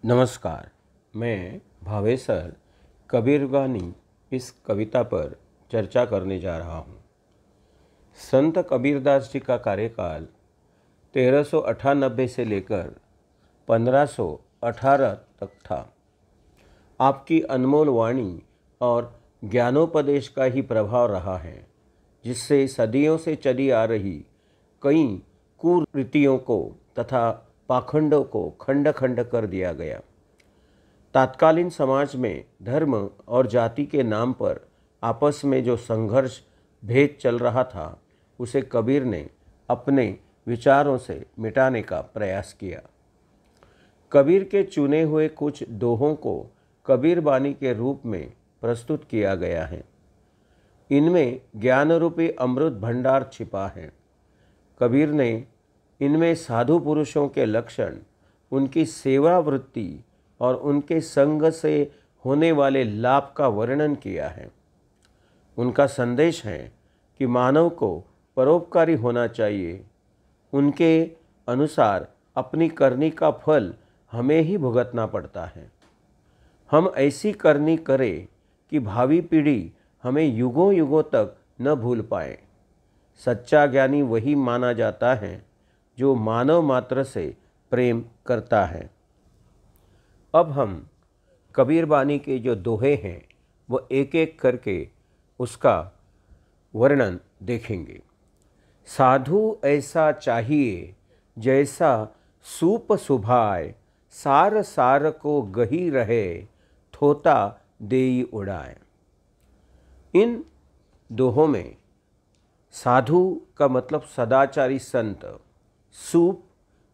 नमस्कार। मैं भावेसर कबीरवानी इस कविता पर चर्चा करने जा रहा हूँ। संत कबीरदास जी का कार्यकाल 1398 से लेकर 1518 तक था। आपकी अनमोल वाणी और ज्ञानोपदेश का ही प्रभाव रहा है, जिससे सदियों से चली आ रही कई कुरीतियों को तथा पाखंडों को खंड खंड कर दिया गया। तत्कालीन समाज में धर्म और जाति के नाम पर आपस में जो संघर्ष भेद चल रहा था, उसे कबीर ने अपने विचारों से मिटाने का प्रयास किया। कबीर के चुने हुए कुछ दोहों को कबीर बानी के रूप में प्रस्तुत किया गया है। इनमें ज्ञान रूपी अमृत भंडार छिपा है। कबीर ने इनमें साधु पुरुषों के लक्षण, उनकी सेवा वृत्ति और उनके संग से होने वाले लाभ का वर्णन किया है। उनका संदेश है कि मानव को परोपकारी होना चाहिए। उनके अनुसार अपनी करनी का फल हमें ही भुगतना पड़ता है। हम ऐसी करनी करें कि भावी पीढ़ी हमें युगों युगों तक न भूल पाए। सच्चा ज्ञानी वही माना जाता है जो मानव मात्र से प्रेम करता है। अब हम कबीर बानी के जो दोहे हैं वो एक एक करके उसका वर्णन देखेंगे। साधु ऐसा चाहिए जैसा सूप सुभाए, सार सार को गही रहे, थोता देई उड़ाए। इन दोहों में साधु का मतलब सदाचारी संत, सूप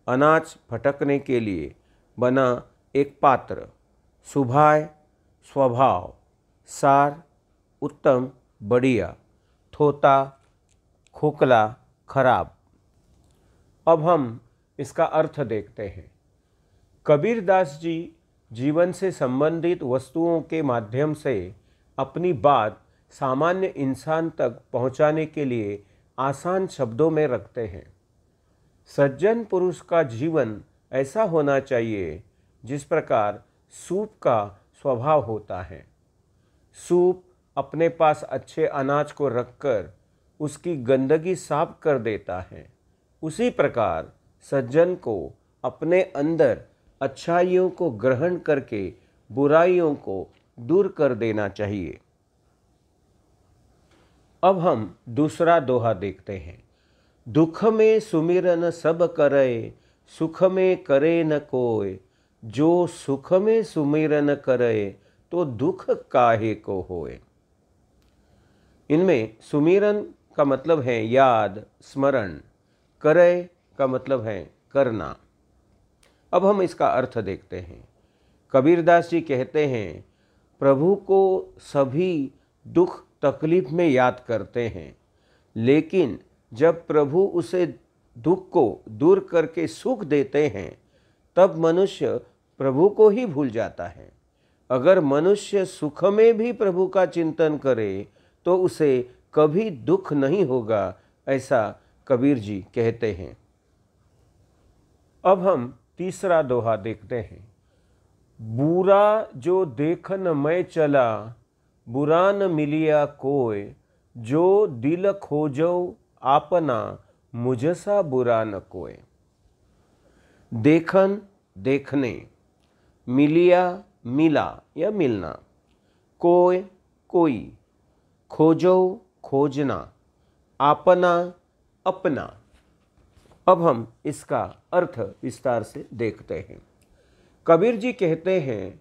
अनाज फटकने के लिए बना एक पात्र, सुभाय स्वभाव, सार उत्तम बढ़िया, थोता खोखला खराब। अब हम इसका अर्थ देखते हैं। कबीरदास जी जीवन से संबंधित वस्तुओं के माध्यम से अपनी बात सामान्य इंसान तक पहुंचाने के लिए आसान शब्दों में रखते हैं। सज्जन पुरुष का जीवन ऐसा होना चाहिए जिस प्रकार सूप का स्वभाव होता है। सूप अपने पास अच्छे अनाज को रखकर उसकी गंदगी साफ कर देता है। उसी प्रकार सज्जन को अपने अंदर अच्छाइयों को ग्रहण करके बुराइयों को दूर कर देना चाहिए। अब हम दूसरा दोहा देखते हैं। दुख में सुमिरन सब करे, सुख में करे न कोय, जो सुख में सुमिरन करे, तो दुख काहे को होए। इनमें सुमिरन का मतलब है याद, स्मरण, करे का मतलब है करना। अब हम इसका अर्थ देखते हैं। कबीरदास जी कहते हैं, प्रभु को सभी दुख तकलीफ में याद करते हैं, लेकिन जब प्रभु उसे दुख को दूर करके सुख देते हैं, तब मनुष्य प्रभु को ही भूल जाता है। अगर मनुष्य सुख में भी प्रभु का चिंतन करे तो उसे कभी दुख नहीं होगा, ऐसा कबीर जी कहते हैं। अब हम तीसरा दोहा देखते हैं। बुरा जो देखन मैं चला, बुरा न मिलिया कोय, जो दिल खोजो आपना, मुझसा बुरा न कोय। देखन देखने, मिलिया मिला या मिलना, कोय कोई, खोजो खोजना, आपना अपना। अब हम इसका अर्थ विस्तार से देखते हैं। कबीर जी कहते हैं,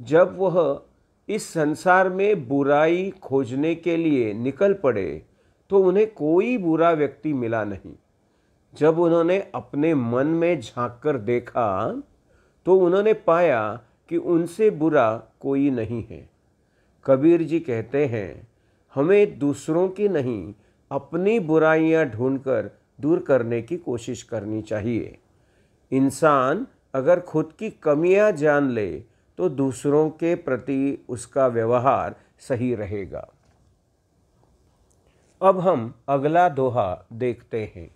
जब वह इस संसार में बुराई खोजने के लिए निकल पड़े तो उन्हें कोई बुरा व्यक्ति मिला नहीं। जब उन्होंने अपने मन में झांक कर देखा तो उन्होंने पाया कि उनसे बुरा कोई नहीं है। कबीर जी कहते हैं, हमें दूसरों की नहीं, अपनी बुराइयां ढूंढकर दूर करने की कोशिश करनी चाहिए। इंसान अगर खुद की कमियां जान ले तो दूसरों के प्रति उसका व्यवहार सही रहेगा। अब हम अगला दोहा देखते हैं।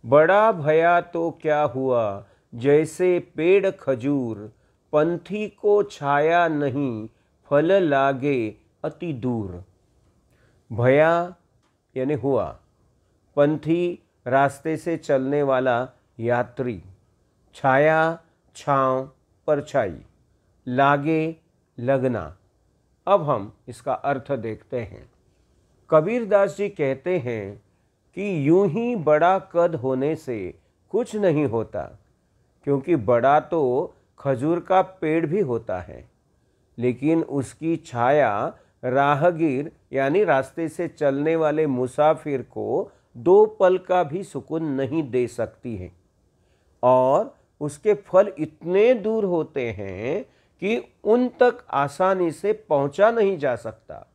बड़ा भया तो क्या हुआ, जैसे पेड़ खजूर, पंथी को छाया नहीं, फल लागे अति दूर। भया यानी हुआ, पंथी रास्ते से चलने वाला यात्री, छाया छांव परछाई, लागे लगना। अब हम इसका अर्थ देखते हैं। कबीरदास जी कहते हैं कि यूं ही बड़ा कद होने से कुछ नहीं होता, क्योंकि बड़ा तो खजूर का पेड़ भी होता है, लेकिन उसकी छाया राहगीर यानी रास्ते से चलने वाले मुसाफिर को 2 पल का भी सुकून नहीं दे सकती है, और उसके फल इतने दूर होते हैं कि उन तक आसानी से पहुंचा नहीं जा सकता।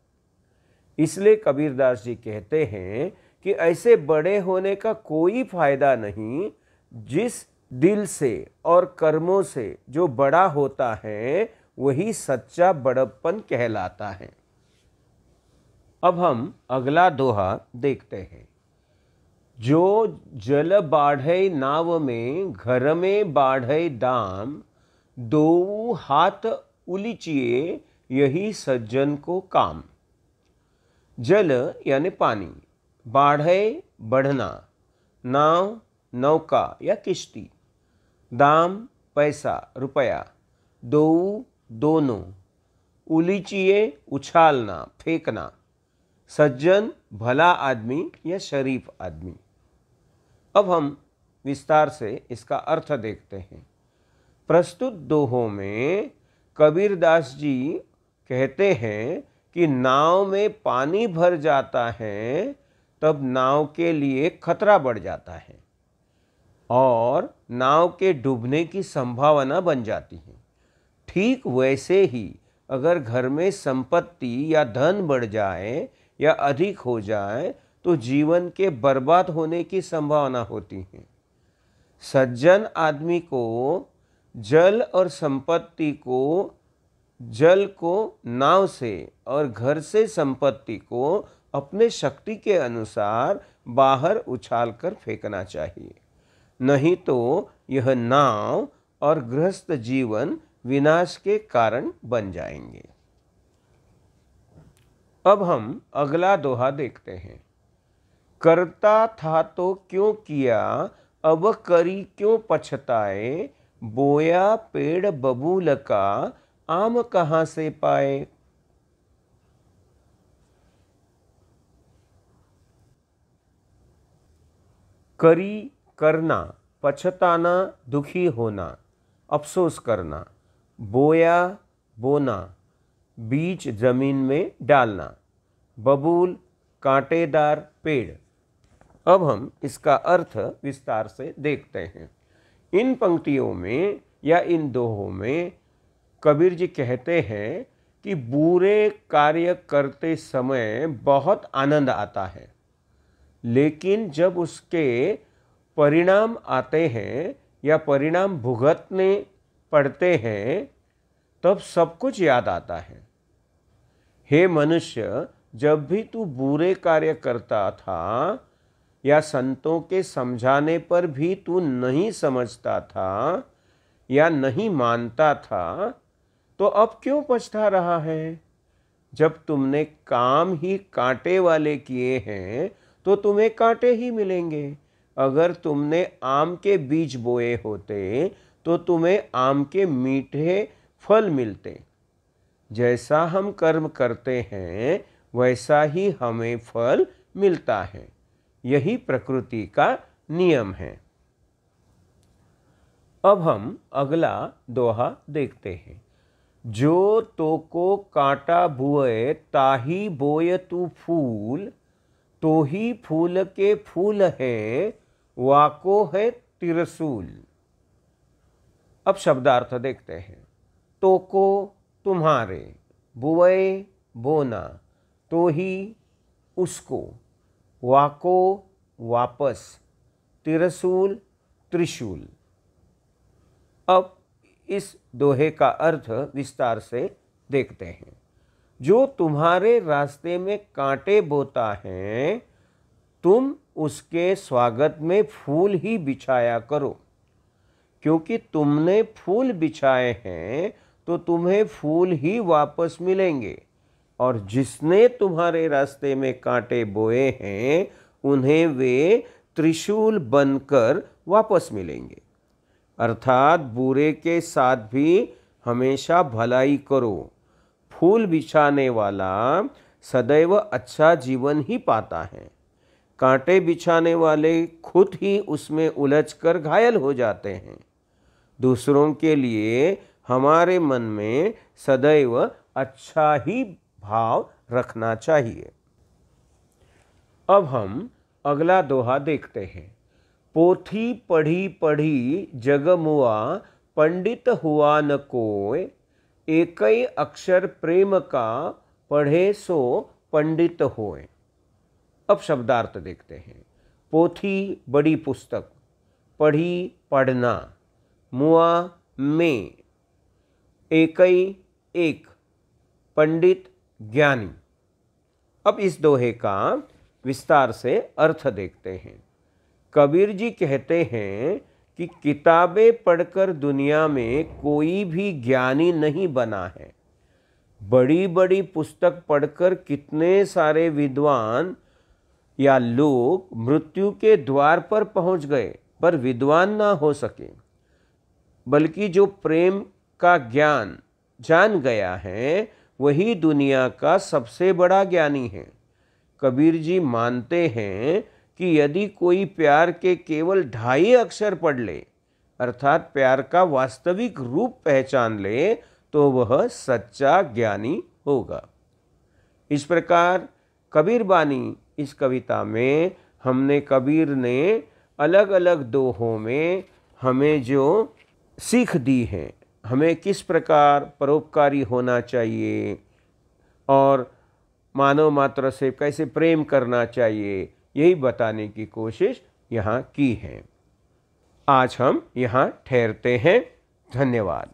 इसलिए कबीरदास जी कहते हैं कि ऐसे बड़े होने का कोई फायदा नहीं। जिस दिल से और कर्मों से जो बड़ा होता है वही सच्चा बड़प्पन कहलाता है। अब हम अगला दोहा देखते हैं। जो जल बाढ़े नाव में, घर में बाढ़े दाम, दो हाथ उलीचिए यही सज्जन को काम। जल यानी पानी, बाढ़े बढ़ना, नाव नौका या किश्ती, दाम पैसा रुपया, दो दोनों, उलीचिए उछालना फेंकना, सज्जन भला आदमी या शरीफ आदमी। अब हम विस्तार से इसका अर्थ देखते हैं। प्रस्तुत दोहों में कबीरदास जी कहते हैं कि नाव में पानी भर जाता है तब नाव के लिए खतरा बढ़ जाता है और नाव के डूबने की संभावना बन जाती है। ठीक वैसे ही अगर घर में संपत्ति या धन बढ़ जाए या अधिक हो जाए तो जीवन के बर्बाद होने की संभावना होती है। सज्जन आदमी को जल और संपत्ति को, जल को नाव से और घर से संपत्ति को अपने शक्ति के अनुसार बाहर उछालकर फेंकना चाहिए, नहीं तो यह नाव और गृहस्थ जीवन विनाश के कारण बन जाएंगे। अब हम अगला दोहा देखते हैं। करता था तो क्यों किया, अब करी क्यों पछताए, बोया पेड़ बबूल का, आम कहाँ से पाए। करी करना, पछताना दुखी होना, अफसोस करना, बोया बोना, बीज जमीन में डालना, बबूल कांटेदार पेड़। अब हम इसका अर्थ विस्तार से देखते हैं। इन पंक्तियों में या इन दोहों में कबीर जी कहते हैं कि बुरे कार्य करते समय बहुत आनंद आता है, लेकिन जब उसके परिणाम आते हैं या परिणाम भुगतने पड़ते हैं तब सब कुछ याद आता है। हे मनुष्य, जब भी तू बुरे कार्य करता था या संतों के समझाने पर भी तू नहीं समझता था या नहीं मानता था, तो अब क्यों पछता रहा है। जब तुमने काम ही कांटे वाले किए हैं तो तुम्हें कांटे ही मिलेंगे। अगर तुमने आम के बीज बोए होते तो तुम्हें आम के मीठे फल मिलते। जैसा हम कर्म करते हैं वैसा ही हमें फल मिलता है। यही प्रकृति का नियम है। अब हम अगला दोहा देखते हैं। जो तो को कांटा बुए ताही बोय तू फूल, तो ही फूल के फूल है वाको है तिरसूल। अब शब्दार्थ देखते हैं। तो को तुम्हारे, बुए बोना, तो ही उसको, वाको वापस, तिरसूल त्रिशूल। अब इस दोहे का अर्थ विस्तार से देखते हैं। जो तुम्हारे रास्ते में कांटे बोता है तुम उसके स्वागत में फूल ही बिछाया करो। क्योंकि तुमने फूल बिछाए हैं तो तुम्हें फूल ही वापस मिलेंगे, और जिसने तुम्हारे रास्ते में कांटे बोए हैं उन्हें वे त्रिशूल बनकर वापस मिलेंगे। अर्थात बुरे के साथ भी हमेशा भलाई करो। फूल बिछाने वाला सदैव अच्छा जीवन ही पाता है। कांटे बिछाने वाले खुद ही उसमें उलझकर घायल हो जाते हैं। दूसरों के लिए हमारे मन में सदैव अच्छा ही भाव रखना चाहिए। अब हम अगला दोहा देखते हैं। पोथी पढ़ी पढ़ी जग मुआ, पंडित हुआ न कोय, एकई अक्षर प्रेम का, पढ़े सो पंडित होए। अब शब्दार्थ देखते हैं। पोथी बड़ी पुस्तक, पढ़ी पढ़ना, मुआ में, एकई एक, पंडित ज्ञानी। अब इस दोहे का विस्तार से अर्थ देखते हैं। कबीर जी कहते हैं कि किताबें पढ़कर दुनिया में कोई भी ज्ञानी नहीं बना है। बड़ी बड़ी पुस्तक पढ़कर कितने सारे विद्वान या लोग मृत्यु के द्वार पर पहुंच गए पर विद्वान ना हो सके, बल्कि जो प्रेम का ज्ञान जान गया है वही दुनिया का सबसे बड़ा ज्ञानी है। कबीर जी मानते हैं कि यदि कोई प्यार के केवल 2.5 अक्षर पढ़ ले, अर्थात प्यार का वास्तविक रूप पहचान ले, तो वह सच्चा ज्ञानी होगा। इस प्रकार कबीर बानी इस कविता में हमने कबीर ने अलग अलग दोहों में हमें जो सीख दी है, हमें किस प्रकार परोपकारी होना चाहिए और मानव मात्र से कैसे प्रेम करना चाहिए, यही बताने की कोशिश यहाँ की है। आज हम यहाँ ठहरते हैं। धन्यवाद।